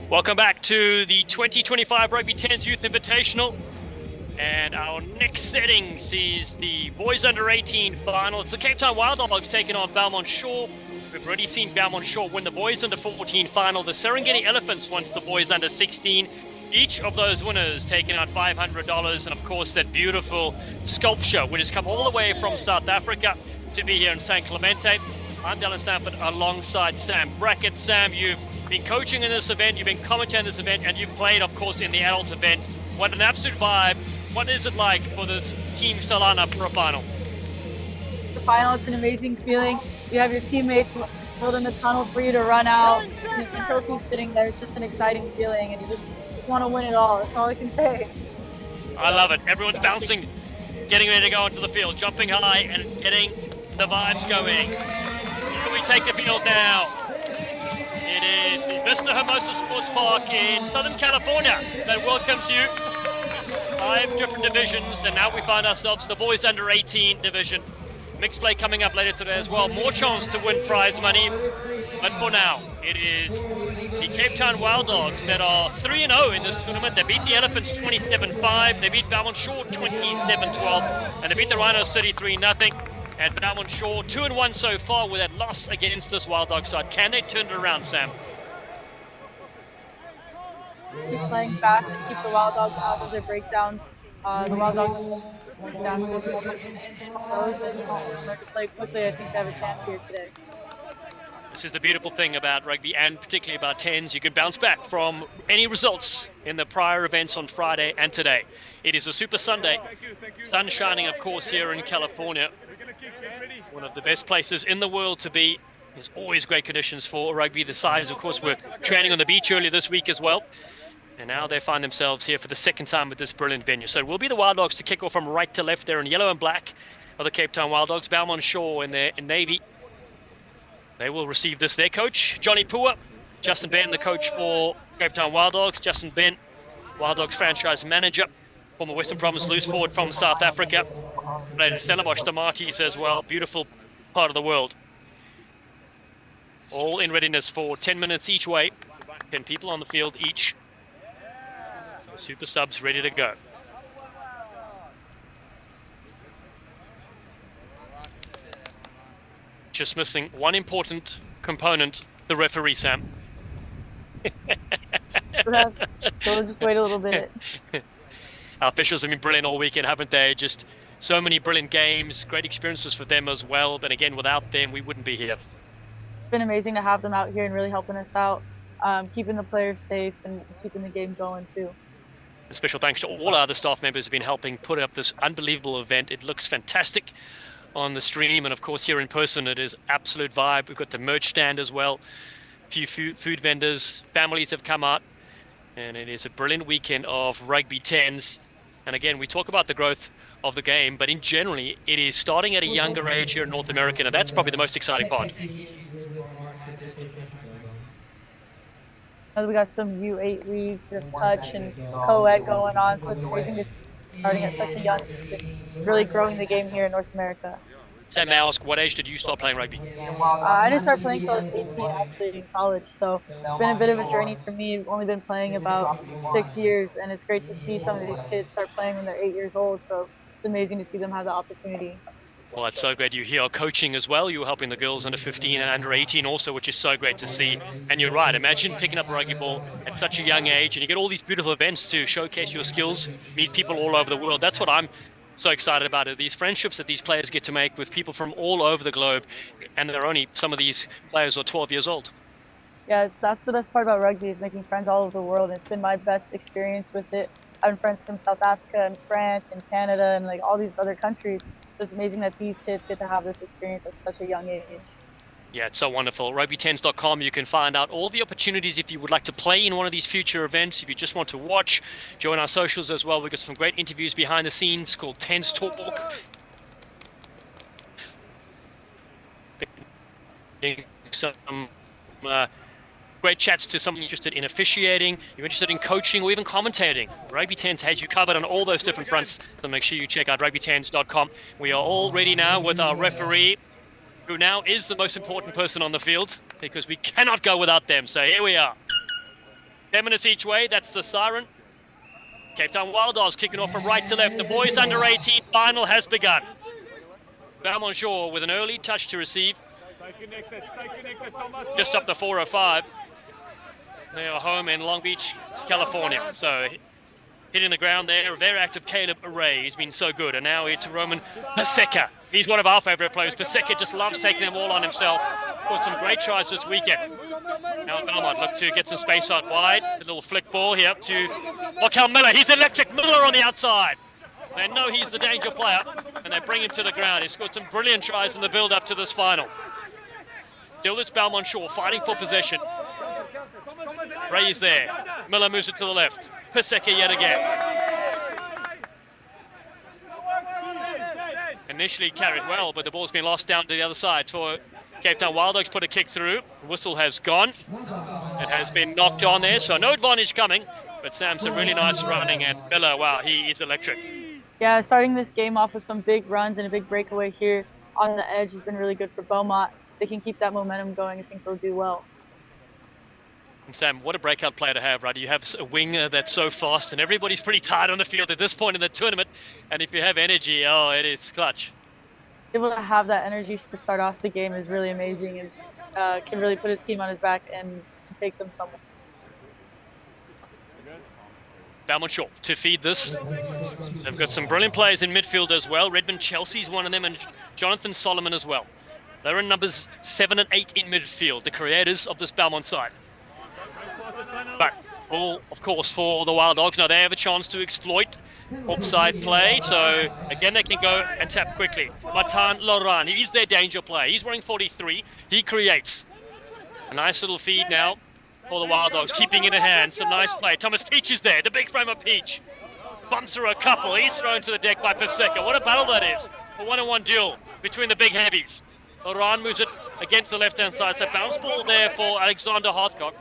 Welcome back to the 2025 Rugby 10s Youth Invitational. And our next setting sees the Boys Under 18 final. It's the Cape Town Wild Dogs taking on Belmont Shore. We've already seen Belmont Shore win the Boys Under 14 final. The Serengeti Elephants wants the Boys Under 16. Each of those winners taking out $500. And of course, that beautiful sculpture, which has come all the way from South Africa to be here in San Clemente. I'm Dylan Stanford alongside Sam Brackett. Sam, you've been coaching in this event, you've been commentating this event, and you've played, of course, in the adult event. What an absolute vibe. What is it like for this team to line up for a final? The final, it's an amazing feeling. You have your teammates building the tunnel for you to run out, and the trophy sitting there. It's just an exciting feeling, and you just want to win it all. That's all I can say. I love it. Everyone's bouncing, getting ready to go into the field, jumping high and getting the vibes going. Can we take the field now? It is the Vista Hermosa Sports Park in Southern California that welcomes you. 5 different divisions, and now we find ourselves in the Boys Under 18 division. Mixed play coming up later today as well. More chance to win prize money. But for now, it is the Cape Town Wild Dogs that are 3-0 in this tournament. They beat the Elephants 27-5. They beat Belmont Shore 27-12. And they beat the Rhinos 33-0. And Belmont Shore 2-1 so far with that loss against this Wild Dog side. Can they turn it around, Sam? Keep playing fast and keep the Wild Dogs out of their breakdowns. The Wild Dogs breakdowns will to play quickly. I think they have a chance here today. This is the beautiful thing about rugby, and particularly about 10s. You can bounce back from any results in the prior events on Friday and today. It is a Super Sunday. Sun shining, of course, here in California. One of the best places in the world to be. There's always great conditions for rugby. The sides, of course, were training on the beach earlier this week as well. And now they find themselves here for the second time at this brilliant venue. So it will be the Wild Dogs to kick off from right to left there in yellow and black of the Cape Town Wild Dogs. Belmont Shore in their navy. They will receive this. Their coach, Johnny Pua. Justin Ben, the coach for Cape Town Wild Dogs. Justin Ben, Wild Dogs franchise manager. Former Western Province loose forward from South Africa. Played in Stellenbosch, the Marties as well. Beautiful part of the world. All in readiness for 10 minutes each way. 10 people on the field each. Super subs ready to go. Just missing one important component, the referee, Sam. So we'll just wait a little bit. Our officials have been brilliant all weekend, haven't they? Just so many brilliant games, great experiences for them as well. But again, without them, we wouldn't be here. It's been amazing to have them out here and really helping us out, keeping the players safe and keeping the game going too. A special thanks to all our other staff members who have been helping put up this unbelievable event. It looks fantastic on the stream, and of course here in person it is absolute vibe. We've got the merch stand as well. A few food vendors, families have come out, and it is a brilliant weekend of rugby 10s. And again, we talk about the growth of the game, but in generally it is starting at a younger age here in North America, and that's probably the most exciting part. We got some U8 leagues, just touch and co-ed going on, so it's amazing to starting at such a young age, really growing the game here in North America. Sam, may I ask, what age did you start playing rugby? I didn't start playing until I was 18, actually, in college, so it's been a bit of a journey for me. I've only been playing about 6 years, and it's great to see some of these kids start playing when they're 8 years old, so it's amazing to see them have the opportunity. Well, it's so great. You're here coaching as well. You're helping the girls under 15 and under 18 also, which is so great to see. And you're right. Imagine picking up a rugby ball at such a young age, and you get all these beautiful events to showcase your skills, meet people all over the world. That's what I'm so excited about it. These friendships that these players get to make with people from all over the globe, and they're only, some of these players are 12 years old. Yeah, that's the best part about rugby, is making friends all over the world. It's been my best experience with it. Having friends from South Africa and France and Canada and like all these other countries. So it's amazing that these kids get to have this experience at such a young age. Yeah, it's so wonderful. Rugby10s.com, you can find out all the opportunities if you would like to play in one of these future events. If you just want to watch, join our socials as well. We've got some great interviews behind the scenes called 10s Talk. Some great chats to someone interested in officiating, you're interested in coaching, or even commentating. Rugby 10s has you covered on all those different fronts, so make sure you check out rugby10s.com. We are all ready now with our referee, who now is the most important person on the field, because we cannot go without them. So here we are. 10 minutes each way, that's the siren. Cape Town Wild Dogs kicking off from right to left. The boys under 18 final has begun. Belmont Shore with an early touch to receive. Just up the 405. They are home in Long Beach, California. So hitting the ground there, a very active Caleb Array. He's been so good. And now it's Roman Paseka. He's one of our favorite players. Paseka just loves taking them all on himself. Got some great tries this weekend. Now Belmont look to get some space out wide. A little flick ball here to Cal Miller. He's electric. Miller on the outside. They know he's the danger player, and they bring him to the ground. He's scored some brilliant tries in the build-up to this final. Still, it's Belmont Shore fighting for possession. Ray is there. Miller moves it to the left. Paseka yet again. Initially carried well, but the ball's been lost down to the other side for Cape Town Wild Dogs. Put a kick through. Whistle has gone. It has been knocked on there, so no advantage coming. But Sam, some really nice running, and Miller, wow, he is electric. Yeah, starting this game off with some big runs and a big breakaway here on the edge has been really good for Belmont. They can keep that momentum going. I think they'll do well. And Sam, what a breakout player to have, right? You have a winger that's so fast, and everybody's pretty tired on the field at this point in the tournament. And if you have energy, oh, it is clutch. Able to have that energy to start off the game is really amazing, and can really put his team on his back and take them somewhere. Belmont Shore to feed this. They've got some brilliant players in midfield as well. Redmond Chelsea's one of them, and Jonathan Solomon as well. They're in numbers 7 and 8 in midfield, the creators of this Belmont side. But of course, for the Wild Dogs, now they have a chance to exploit offside play. So again, they can go and tap quickly. Matan Laurent, he's their danger player. He's wearing 43. He creates a nice little feed now for the Wild Dogs, keeping it in hand. Some nice play. Thomas Peach is there, the big frame of Peach. Bumps through a couple. He's thrown to the deck by Paseka. What a battle that is. A one-on-one duel between the big heavies. Laurent moves it against the left-hand side. So bounce ball there for Alexander Hartcock.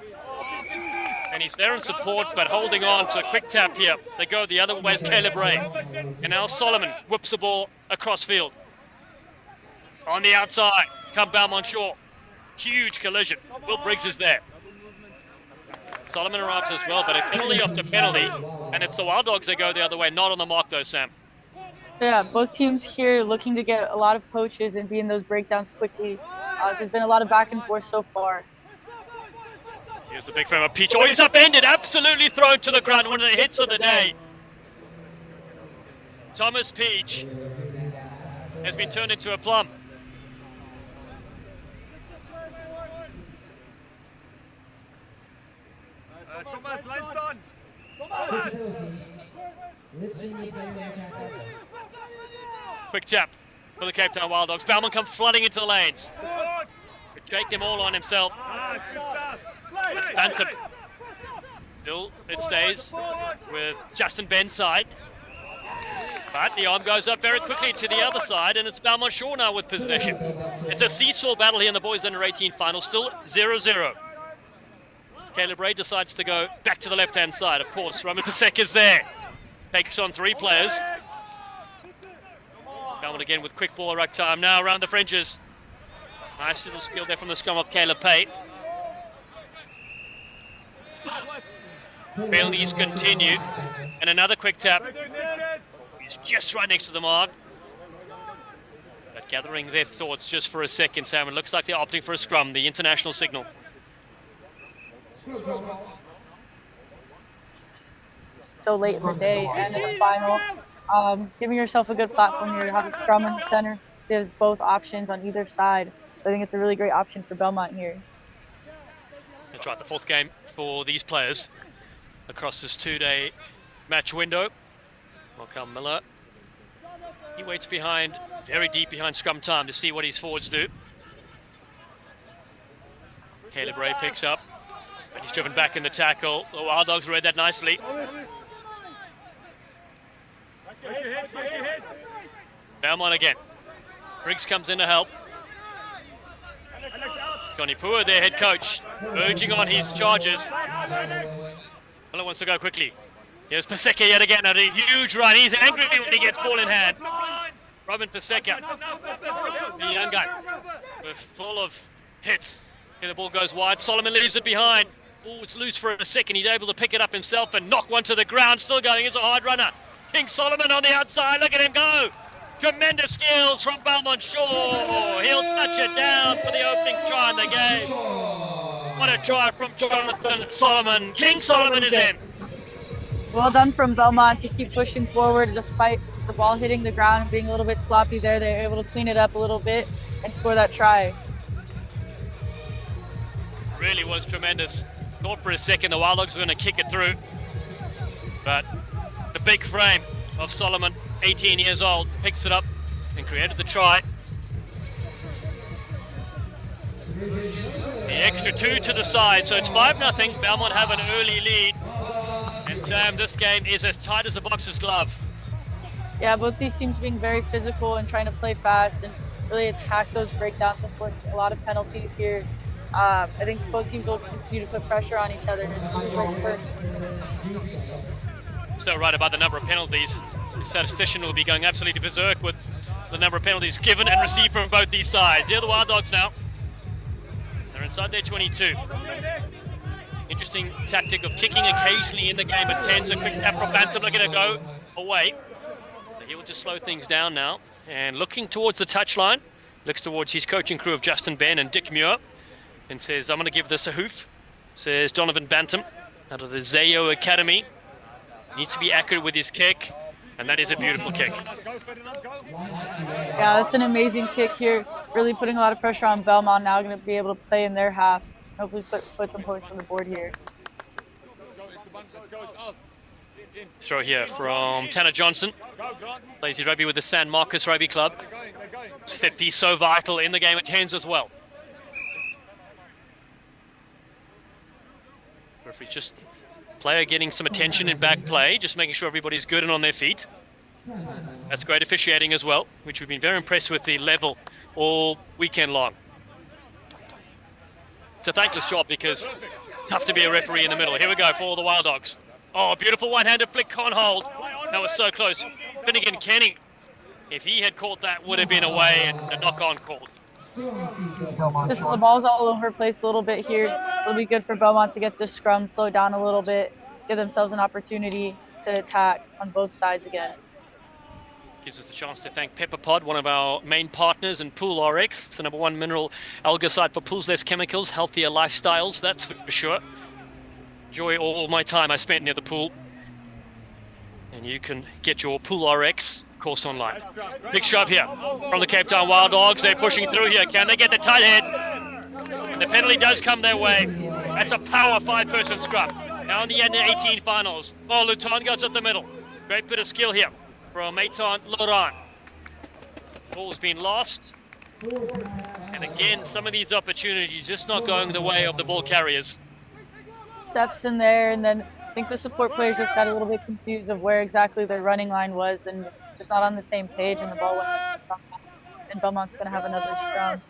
And he's there in support, but holding on to a quick tap here. They go the other way as Caleb Ray. And now Solomon whips the ball across field. On the outside, come Belmont Shore. Huge collision. Will Briggs is there. Solomon arrives as well, but a penalty after penalty. And it's the Wild Dogs that go the other way, not on the mark though, Sam. Yeah, both teams here looking to get a lot of poaches and be in those breakdowns quickly. So there's been a lot of back and forth so far. Here's the big frame of Peach. Oh, he's upended, absolutely thrown to the ground. One of the hits of the day. Thomas Peach has been turned into a plum. Thomas, line's done. Thomas! Quick tap for the Cape Town Wild Dogs. Belmont come flooding into the lanes. Could take them all on himself. It's Bantam. Still, it stays with Justin Ben's side. But the arm goes up very quickly to the other side, and it's Belmont Shore now with possession. It's a seesaw battle here in the boys under 18 final, still 0-0. Caleb Ray decides to go back to the left-hand side. Of course, Roman Pasek is there. Takes on 3 players. Belmont again with quick ball ruck time now around the fringes. Nice little skill there from the scrum of Caleb Pate. Penalties continue. And another quick tap. He's just right next to the mark. But gathering their thoughts just for a second, Sam. It looks like they're opting for a scrum, the international signal. So late in the day and in the final. Giving yourself a good platform here. You have a scrum in the center. There's both options on either side. So I think it's a really great option for Belmont here. That's right, the 4th game for these players across this 2-day match window. Welcome Miller. He waits behind, very deep behind scrum time to see what his forwards do. Caleb Ray picks up, and he's driven back in the tackle. The Wild Dogs read that nicely. Belmont again. Briggs comes in to help. Connie Pua, their head coach, urging on his charges. Miller wants to go quickly. Here's Paseka yet again at a huge run. He's angry when he gets ball in hand. Robin Paseka, the young guy, we're full of hits. Here the ball goes wide. Solomon leaves it behind. Oh, it's loose for a second. He's able to pick it up himself and knock one to the ground. Still going. It's a hard runner. King Solomon on the outside. Look at him go. Tremendous skills from Belmont Shore. He'll touch it down for the opening try in the game. What a try from Jonathan Solomon. King Solomon is in. Well done from Belmont to keep pushing forward despite the ball hitting the ground and being a little bit sloppy there. They were able to clean it up a little bit and score that try. Really was tremendous. Thought for a second the Wild Dogs were going to kick it through. But the big frame of Solomon, 18 years old, picks it up and created the try. The extra 2 to the side, so it's 5-0. Belmont have an early lead. And Sam, this game is as tight as a boxer's glove. Yeah, both these teams being very physical and trying to play fast and really attack those breakdowns and force a lot of penalties here. I think both teams will continue to put pressure on each other. So right about the number of penalties. The statistician will be going absolutely berserk with the number of penalties given and received from both these sides. Here are the Wild Dogs now. They're inside their 22. Interesting tactic of kicking occasionally in the game at 10. So quick tap from Bantam, looking to go away. He will just slow things down now. And looking towards the touchline, looks towards his coaching crew of Justin Ben and Dick Muir, and says, I'm going to give this a hoof, says Donovan Bantam, out of the Zayo Academy. Needs to be accurate with his kick, and that is a beautiful kick. Yeah, that's an amazing kick here. Really putting a lot of pressure on Belmont now, going to be able to play in their half. Hopefully put some points on the board here. Throw here from Tanner Johnson. Plays his rugby with the San Marcos Rugby Club. Set piece so vital in the game at 10s as well. Referee just player getting some attention in back play, just making sure everybody's good and on their feet. That's great officiating as well, which we've been very impressed with the level all weekend long. It's a thankless job because it's tough to be a referee in the middle. Here we go for all the Wild Dogs. Oh, beautiful one-handed flick, can't hold. That was so close. Finnegan Kenny, if he had called that, would have been away and a knock-on called. Just the ball's all over the place a little bit here. It'll be good for Belmont to get this scrum slowed down a little bit, give themselves an opportunity to attack on both sides again. Gives us a chance to thank Pepper Pod, one of our main partners in Pool RX. It's the #1 mineral algicide for pools, less chemicals, healthier lifestyles, that's for sure. Enjoy all my time I spent near the pool. And you can get your Pool RX course online. Big shove here from the Cape Town Wild Dogs. They're pushing through here. Can they get the tight head? And the penalty does come their way. That's a power 5-person scrum. Now in the end, the 18 finals. Oh, Luton goes up the middle. Great bit of skill here from Maiton Laurent. Ball's been lost. And again, some of these opportunities just not going the way of the ball carriers. Steps in there, and then I think the support players just got a little bit confused of where exactly their running line was and just not on the same page, and the ball went, and Belmont's going to have another scrum.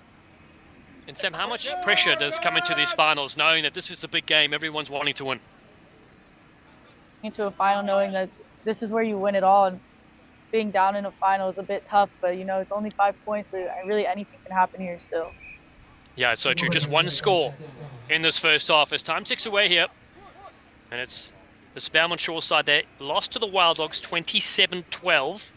And Sam, how much pressure does come into these finals, knowing that this is the big game everyone's wanting to win? Into a final knowing that this is where you win it all, and being down in a final is a bit tough, but you know, it's only 5 points, so really anything can happen here still. Yeah, it's so true. Just one score in this first half as time ticks away here. And it's this Belmont Shore side. They lost to the Wild Dogs 27-12.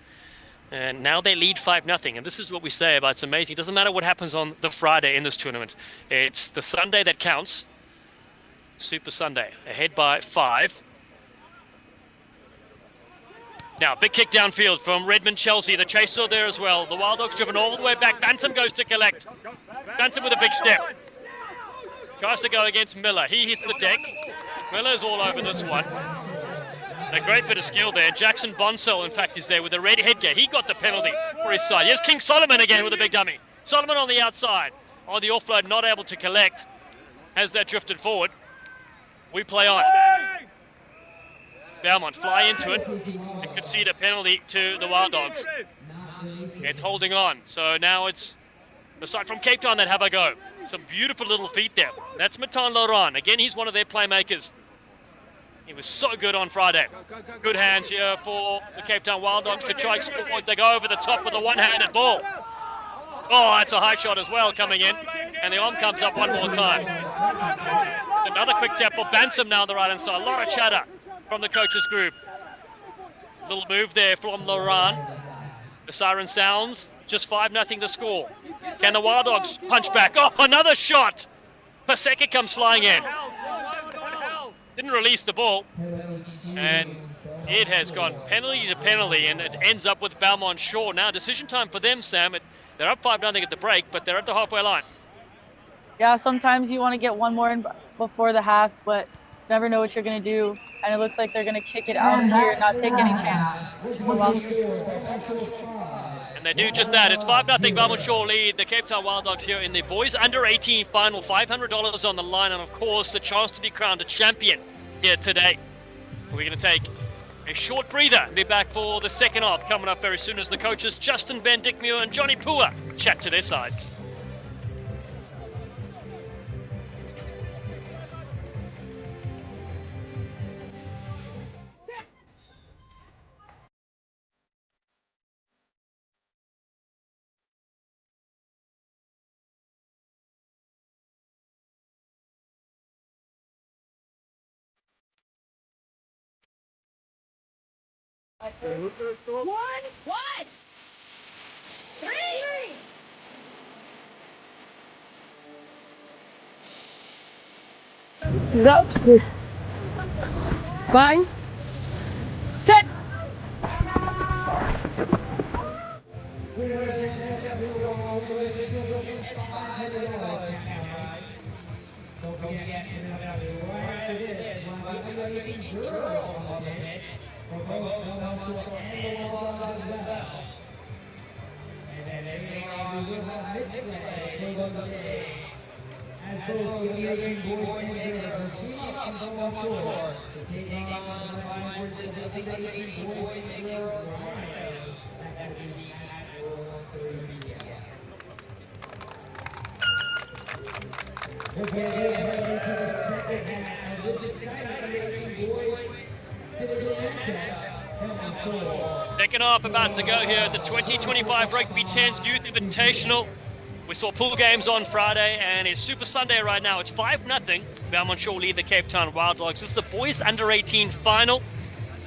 And now they lead 5-0. And this is what we say about it's amazing. It doesn't matter what happens on the Friday in this tournament. It's the Sunday that counts. Super Sunday. Ahead by 5. Now, big kick downfield from Redmond Chelsea. The chase saw there as well. The Wild Dogs driven all the way back. Bantam goes to collect. Bantam with a big step. Tries to go against Miller. He hits the deck. Miller's all over this one. A great bit of skill there. Jackson Bonsell, in fact, is there with a red headgear. He got the penalty for his side. Here's King Solomon again with a big dummy. Solomon on the outside. On the offload, not able to collect. As that drifted forward. We play on. Belmont fly into it and concede a penalty to the Wild Dogs. It's holding on. So now it's the side from Cape Town that have a go. Some beautiful little feet there. That's Maiton Laurent. Again, he's one of their playmakers. He was so good on Friday. Good hands here for the Cape Town Wild Dogs to try exploit. They go over the top with a one-handed ball. Oh, that's a high shot as well coming in. And the arm comes up one more time. Another quick tap for Bantam now on the right-hand side. A lot of chatter from the coaches group. Little move there from Laurent. The siren sounds. Just 5-0 the score. Can the Wild Dogs punch back? Oh, another shot! Paseka comes flying in. Didn't release the ball. And it has gone penalty to penalty, and it ends up with Belmont short. Now, decision time for them, Sam. They're up 5-0 at the break, but they're at the halfway line. Yeah, sometimes you want to get one more in before the half, but you never know what you're going to do. And it looks like they're going to kick it out here and not take any chance. And they do just that. It's 5-0 Belmont Shore lead. The Cape Town Wild Dogs here in the boys under 18 final. $500 on the line, and of course, the chance to be crowned a champion here today. We're going to take a short breather and be back for the second half coming up very soon as the coaches Justin Ben Dickmuir and Johnny Pua chat to their sides. One, three. Go. Fine. Set. Second half about to go here at the 2025 Rugby 10s Youth Invitational. We saw pool games on Friday, and it's Super Sunday right now. It's 5-0. Belmont Shore lead the Cape Town Wild Dogs. This is the boys under 18 final.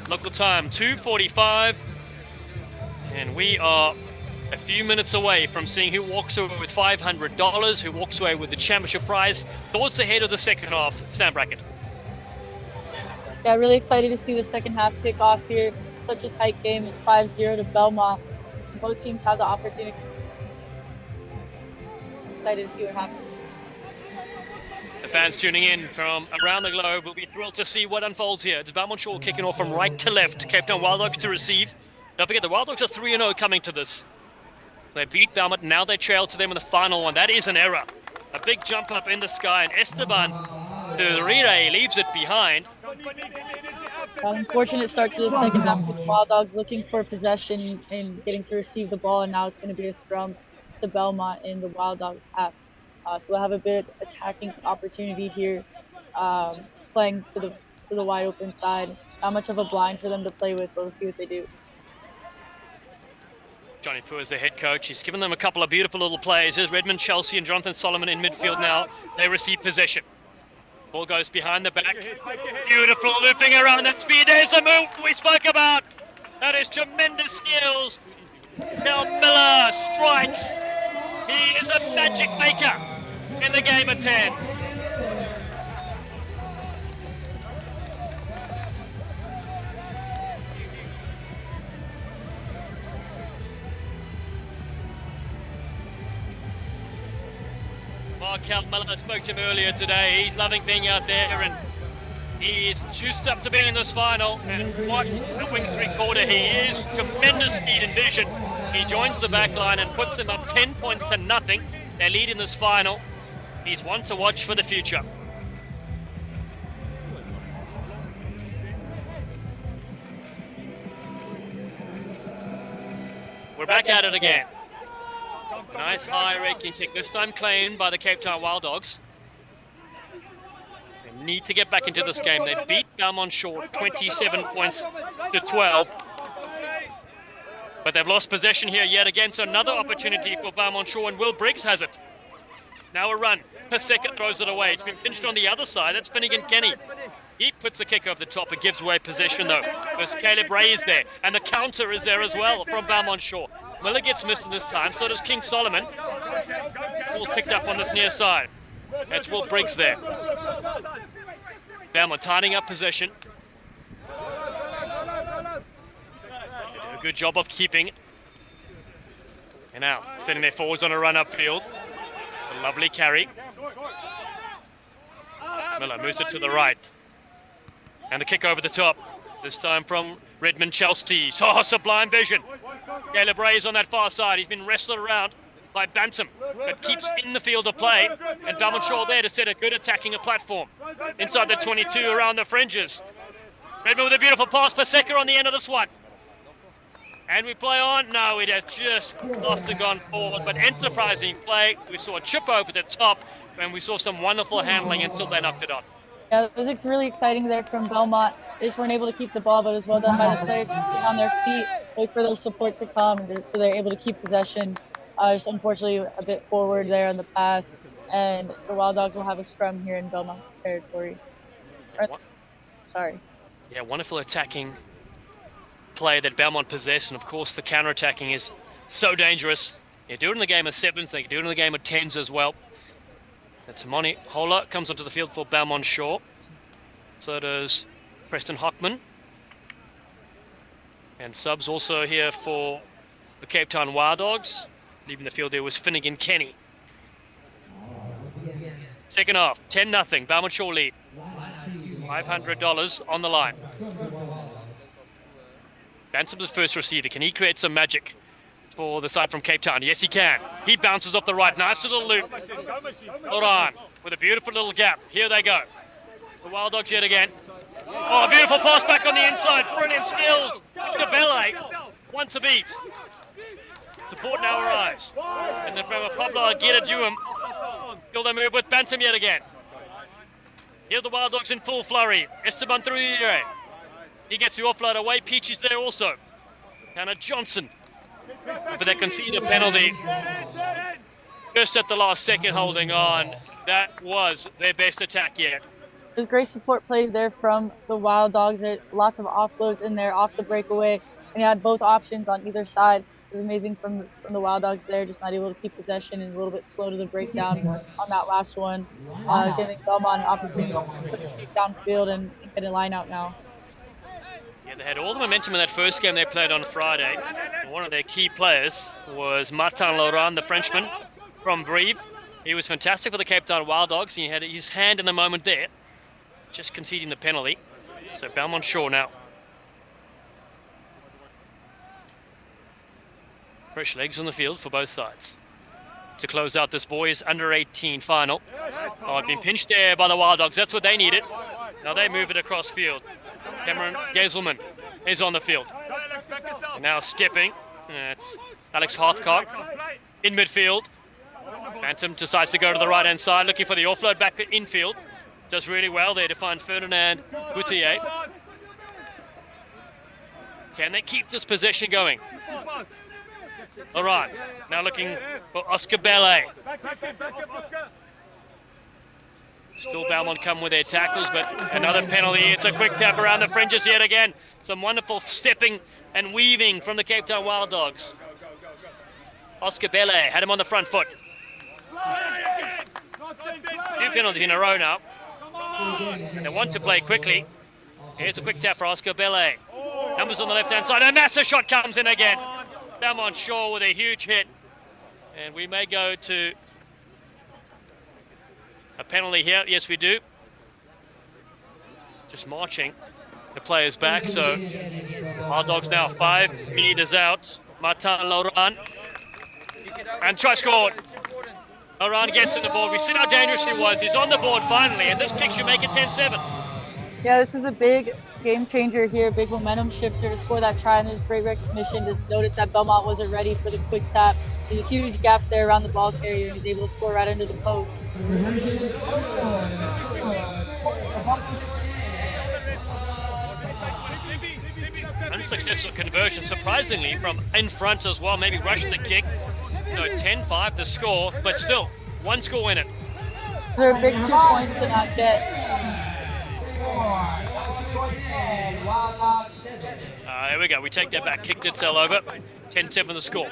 Local time 2:45. And we are a few minutes away from seeing who walks away with $500, who walks away with the championship prize. Thoughts ahead of the second half, Sam Brackett? Yeah, really excited to see the second half kick off here. Such a tight game. It's 5-0 to Belmont. Both teams have the opportunity. Excited to see what happens. The fans tuning in from around the globe will be thrilled to see what unfolds here. It's Belmont Shore kicking off from right to left. Cape Town Wild Dogs to receive. Don't forget, the Wild Dogs are 3-0 coming to this. They beat Belmont, now they trail to them in the final one. That is an error. A big jump up in the sky, and Esteban Durire leaves it behind. An unfortunate start to the second half with Wild Dogs looking for possession and getting to receive the ball, and now it's going to be a scrum to Belmont in the Wild Dogs half. So we'll have a bit attacking opportunity here, playing to the wide open side. Not much of a blind for them to play with, but we'll see what they do. Johnny Pua is the head coach. He's given them a couple of beautiful little plays. Here's Redmond, Chelsea, and Jonathan Solomon in midfield now. They receive possession. Ball goes behind the back. Beautiful looping around that speed. There's a move we spoke about. That is tremendous skills. Now Miller strikes. He is a magic maker in the game of tens. Markel Miller, I spoke to him earlier today. He's loving being out there, and he is juiced up to be in this final. And what a wing three-quarter he is. Tremendous speed and vision. He joins the back line and puts them up 10 points to nothing. They lead in this final. He's one to watch for the future. We're back at it again. Nice high raking kick, this time claimed by the Cape Town Wild Dogs. They need to get back into this game. They beat Belmont Shore 27 points to 12. But they've lost possession here yet again, so another opportunity for Belmont Shore, and Will Briggs has it. Now a run. Paseka throws it away. It's been pinched on the other side. That's Finnegan Kenny. He puts the kick over the top and gives away possession, though. Because Caleb Ray is there. And the counter is there as well from Belmont Shore. Miller gets missed this time. So does King Solomon. Ball picked up on this near side. That's Will Briggs there. Belmont tidying up possession. A good job of keeping. And now sending their forwards on a run upfield. It's a lovely carry. Miller moves it to the right. And the kick over the top. This time from Redmond Chelsea. Oh, sublime vision. Caleb Ray is on that far side. He's been wrestled around by Bantam, but keeps in the field of play. And Belmont Shore there to set a good attacking platform. Inside the 22 around the fringes. Redmond with a beautiful pass. Paseka on the end of this one. And we play on. No, it has just lost and gone forward. But enterprising play. We saw a chip over the top. And we saw some wonderful handling until they knocked it on. Yeah, it was really exciting there from Belmont. They just weren't able to keep the ball, but it was well done by the players to stay on their feet, wait for their support to come, so they're able to keep possession. Just unfortunately a bit forward there in the pass. And the Wild Dogs will have a scrum here in Belmont's territory. Sorry. Yeah, wonderful attacking play that Belmont possess, and of course the counter-attacking is so dangerous. You do it in the game of sevens, they do it in the game of tens as well. That's Moni Hola comes onto the field for Belmont Shore. So does Preston Hockman. And subs also here for the Cape Town Wild Dogs. Leaving the field there was Finnegan Kenny. Second half, 10-0, Belmont Shore lead. $500 on the line. Bantam's first receiver. Can he create some magic for the side from Cape Town? Yes, he can. He bounces off the right. Nice little loop. Hold on. With a beautiful little gap. Here they go. The Wild Dogs yet again. Oh, a beautiful pass back on the inside. Brilliant skills. To Belay. One to beat. Support now arrives. And then from Pablo Aguirre-Duham. Still they move with Bantam yet again. Here the Wild Dogs in full flurry. Esteban Trujillo. He gets the offload away. Peachy's there also. Hannah Johnson. But they concede a penalty. Just at the last second holding on. That was their best attack yet. There's great support play there from the Wild Dogs. There's lots of offloads in there off the breakaway. And you had both options on either side. It was amazing from the Wild Dogs there, just not able to keep possession and a little bit slow to the breakdown on that last one. Giving Belmont an opportunity to put a streak downfield and get a line out now. Yeah, they had all the momentum in that first game they played on Friday. And one of their key players was Martin Laurent, the Frenchman from Brive. He was fantastic for the Cape Town Wild Dogs. He had his hand in the moment there, just conceding the penalty. So Belmont Shore now. Fresh legs on the field for both sides. To close out this boys under-18 final. Oh, it'd been pinched there by the Wild Dogs. That's what they needed. Now they move it across field. Cameron Gazelman is on the field. And now stepping. It's Alex Hathcock in midfield. Bantam decides to go to the right-hand side, looking for the offload back infield. Does really well there to find Ferdinand Boutier. Can they keep this possession going? All right, now looking for Oscar Belay. Still Belmont come with their tackles, but another penalty. It's a quick tap around the fringes yet again. Some wonderful stepping and weaving from the Cape Town Wild Dogs. Oscar Belay had him on the front foot. 2 penalties in a row now. And they want to play quickly. Here's a quick tap for Oscar Belay. Numbers on the left-hand side. A massive shot comes in again. Belmont Shore with a huge hit. And we may go to a penalty here. Yes, we do. Just marching the players back. So Wild Dogs now 5 meters out. Martin Laurent. And try scored. Laurent gets to the board. We see how dangerous he was. He's on the board finally. And this kick should make it 10-7. Yeah, this is a big game changer here, big momentum shifter to score that try, and there's great recognition to notice that Belmont wasn't ready for the quick tap. There's a huge gap there around the ball carrier, and he's able to score right into the post. Unsuccessful conversion, surprisingly, from in front as well, maybe rushing the kick. So 10-5 the score, but still, One score in it. They're big 2 points to not get. Here we go. We take that back. Kicked it cell over. 10-7 the score.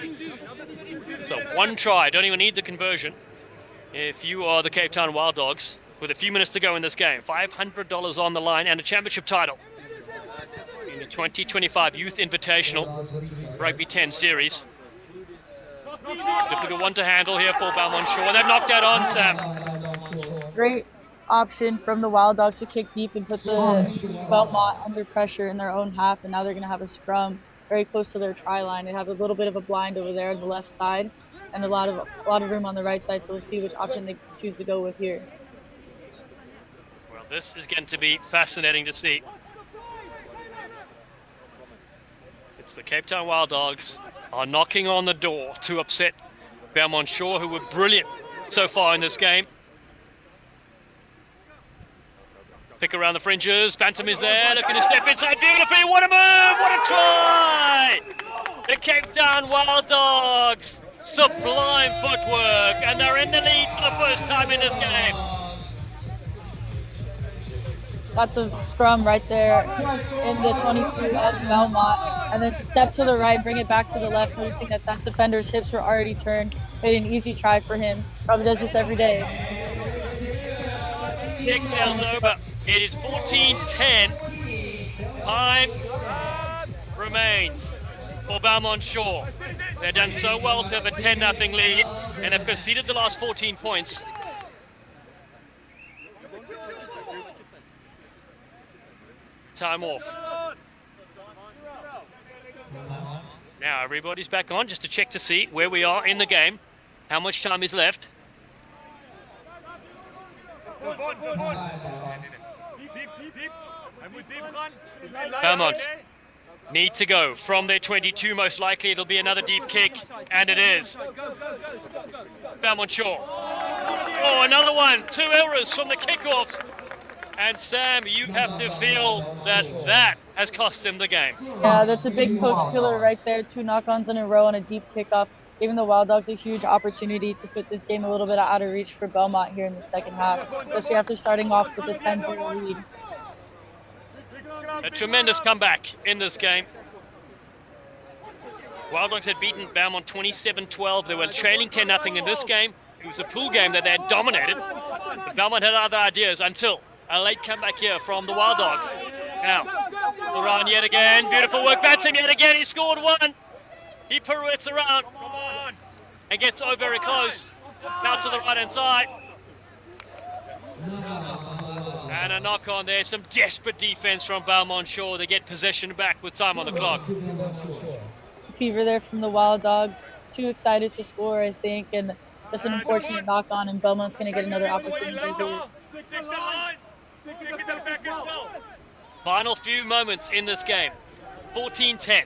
So one try. Don't even need the conversion. If you are the Cape Town Wild Dogs, with a few minutes to go in this game, $500 on the line and a championship title in the 2025 Youth Invitational Rugby 10 series. Difficult one to handle here for Belmont Shore. And they've knocked that on, Sam. Great option from the Wild Dogs to kick deep and put the Belmont under pressure in their own half, and now they're going to have a scrum very close to their try line. They have a little bit of a blind over there on the left side and a lot of room on the right side, so we'll see which option they choose to go with here. Well, this is going to be fascinating to see. It's the Cape Town Wild Dogs are knocking on the door to upset Belmont Shore, who were brilliant so far in this game. Pick around the fringes. Bantam is there, looking to step inside beautifully. What a move! What a try! The Cape Town Wild Dogs. Sublime footwork, and they're in the lead for the first time in this game. Got the scrum right there in the 22 of Belmont, and then step to the right, bring it back to the left, noticing that that defender's hips were already turned. Made an easy try for him. Probably does this every day. Kick sails over. It is 14-10. Time remains for Belmont Shore. They've done so well to have a 10-0 lead, and have conceded the last 14 points. Time off. Now everybody's back on just to check to see where we are in the game. How much time is left? Belmont need to go from their 22. Most likely it'll be another deep kick, and it is. Belmont Shore. Oh, another one. 2 errors from the kickoffs. And Sam, you have to feel that that has cost him the game. Yeah, that's a big coach killer right there. 2 knock-ons in a row and a deep kickoff, giving the Wild Dogs a huge opportunity to put this game a little bit out of reach for Belmont here in the second half, especially after starting off with a 10-0 lead. A tremendous comeback in this game. Wild Dogs had beaten Belmont 27-12. They were trailing 10-0 in this game. It was a pool game that they had dominated. But Belmont had other ideas until a late comeback here from the Wild Dogs. Now, around yet again. Beautiful work. Bantam yet again. He scored 1. He pirouettes around and gets over very close. Now to the right-hand side. And a knock on there. Some desperate defense from Belmont Shore. They get possession back with time on the clock. Fever there from the Wild Dogs. Too excited to score, I think, and just an unfortunate knock on, and Belmont's going to get another opportunity here. Final few moments in this game. 14-10.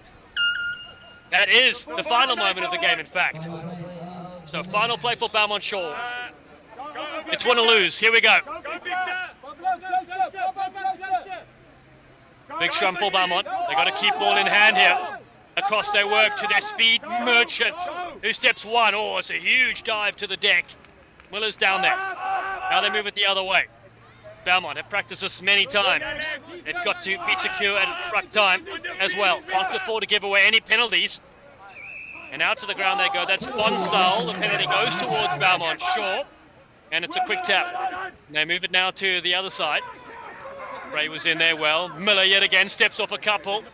That is the final moment of the game, in fact. So final play for Belmont Shore. It's win or lose. Here we go. Big scrum for Belmont. They got to keep ball in hand here. Across their work to their speed merchant, who steps 1. Oh, it's a huge dive to the deck. Miller's down there. Now they move it the other way. Belmont have practiced this many times. They've got to be secure at ruck time as well. Can't afford to give away any penalties. And out to the ground they go. That's Bonsall. The penalty goes towards Belmont Shore. And it's a quick tap. They move it now to the other side. Ray was in there well. Miller yet again steps off a couple.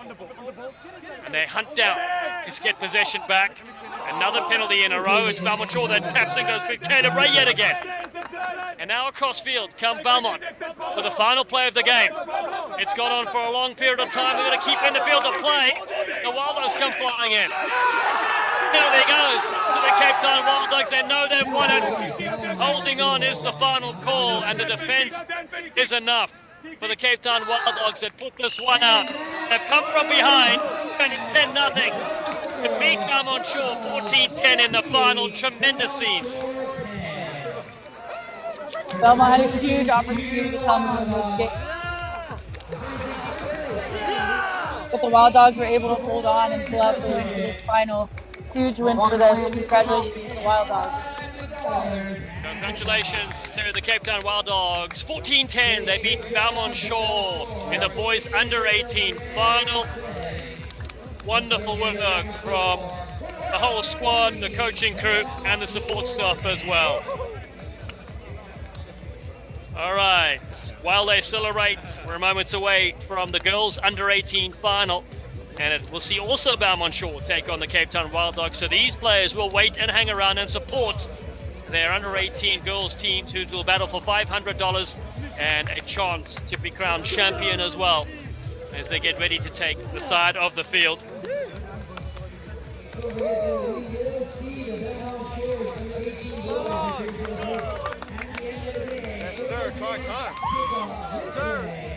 And they hunt down to get possession back. Another penalty in a row. It's Belmont Shore that taps and goes quick. Caleb Ray yet again. And now across field come Belmont for the final play of the game. It's gone on for a long period of time. They're going to keep in the field of play. The Wild Dogs come flying in. Penalty goes to the Cape Town Wild Dogs. They know they've won it. Holding on is the final call, and the defence is enough for the Cape Town Wild Dogs that put this one out. They've come from behind, and 10-0 to beat Belmont Shore 14-10 in the final. Tremendous scenes. Belmont had a huge opportunity to come in this game, but the Wild Dogs were able to hold on and pull out the win for this final. Huge win for them, so congratulations to the Wild Dogs. Congratulations to the Cape Town Wild Dogs. 14-10, they beat Belmont Shore in the boys under 18 final. Wonderful work from the whole squad, the coaching crew, and the support staff as well. All right, while they celebrate, we're moments away from the girls under 18 final. And we'll see also Belmont Shore take on the Cape Town Wild Dogs. So these players will wait and hang around and support their under 18 girls teams, who will battle for $500 and a chance to be crowned champion as well as they get ready to take the side of the field. Yes, sir. Try time. Yes, sir.